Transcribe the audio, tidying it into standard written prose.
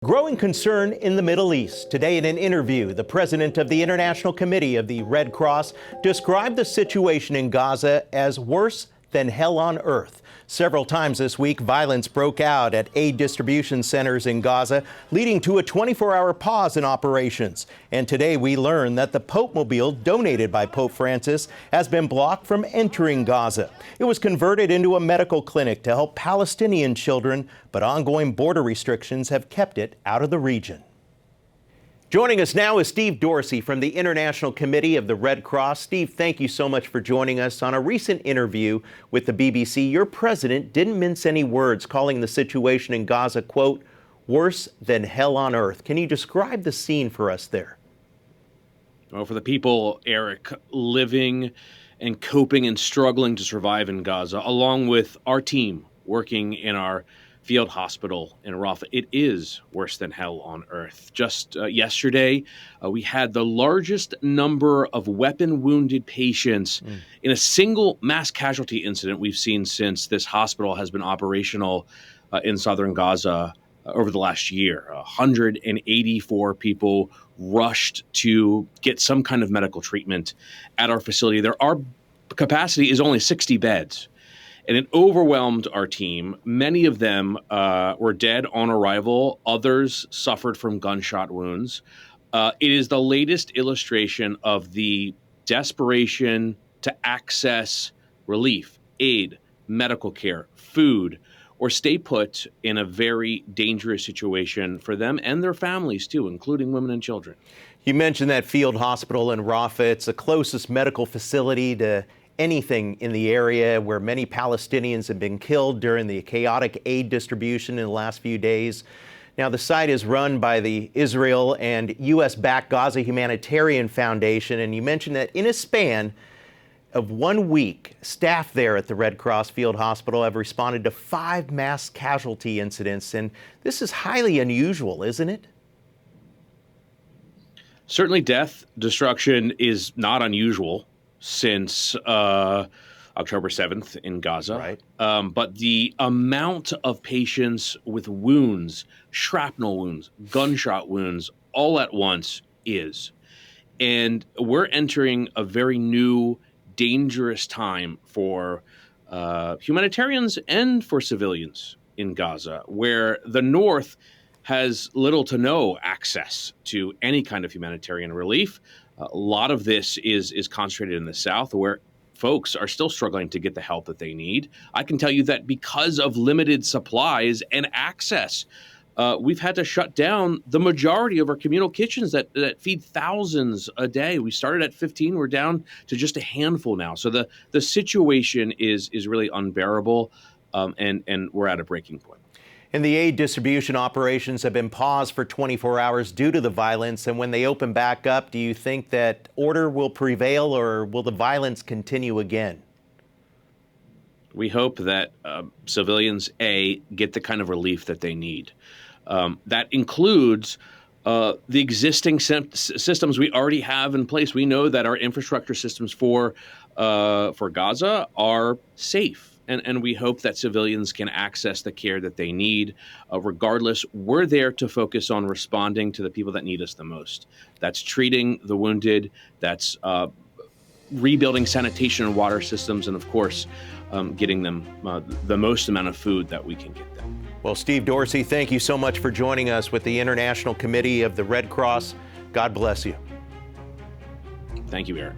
Growing concern in the Middle East. Today in an interview, the president of the International Committee of the Red Cross described the situation in Gaza as worse than hell on earth. Several times this week, violence broke out at aid distribution centers in Gaza, leading to a 24-hour pause in operations. And today we learn that the Popemobile donated by Pope Francis has been blocked from entering Gaza. It was converted into a medical clinic to help Palestinian children, but ongoing border restrictions have kept it out of the region. Joining us now is Steve Dorsey from the International Committee of the Red Cross. Steve, thank you so much for joining us. On a recent interview with the BBC, your president didn't mince any words, calling the situation in Gaza, quote, worse than hell on earth. Can you describe the scene for us there? Well, for the people, Eric, living and coping and struggling to survive in Gaza, along with our team working in our field hospital in Rafah, it is worse than hell on earth. Just yesterday, we had the largest number of weapon-wounded patients in a single mass casualty incident we've seen since this hospital has been operational in southern Gaza over the last year. 184 people rushed to get some kind of medical treatment at our facility. Our capacity is only 60 beds. And it overwhelmed our team. Many of them were dead on arrival. Others suffered from gunshot wounds. It is the latest illustration of the desperation to access relief, aid, medical care, food, or stay put in a very dangerous situation for them and their families, too, including women and children. You mentioned that field hospital in Rafah. It's the closest medical facility to anything in the area, where many Palestinians have been killed during the chaotic aid distribution in the last few days. Now, the site is run by the Israel and U.S.-backed Gaza Humanitarian Foundation, and you mentioned that in a span of 1 week, staff there at the Red Cross Field Hospital have responded to 5 mass casualty incidents, and this is highly unusual, isn't it? Certainly, death, destruction is not unusual since October 7th in Gaza. Right. But the amount of patients with wounds, shrapnel wounds, gunshot wounds, all at once is. And we're entering a very new, dangerous time for humanitarians and for civilians in Gaza, where the North has little to no access to any kind of humanitarian relief. A lot of this is concentrated in the South, where folks are still struggling to get the help that they need. I can tell you that because of limited supplies and access, we've had to shut down the majority of our communal kitchens that feed thousands a day. We started at 15. We're down to just a handful now. So the situation is really unbearable, and we're at a breaking point. And the aid distribution operations have been paused for 24 hours due to the violence. And when they open back up, do you think that order will prevail, or will the violence continue again? We hope that civilians, get the kind of relief that they need. That includes the existing systems we already have in place. We know that our infrastructure systems for Gaza are safe. And we hope that civilians can access the care that they need. Regardless, we're there to focus on responding to the people that need us the most. That's treating the wounded, that's rebuilding sanitation and water systems, and of course, getting them the most amount of food that we can get them. Well, Steve Dorsey, thank you so much for joining us with the International Committee of the Red Cross. God bless you. Thank you, Eric.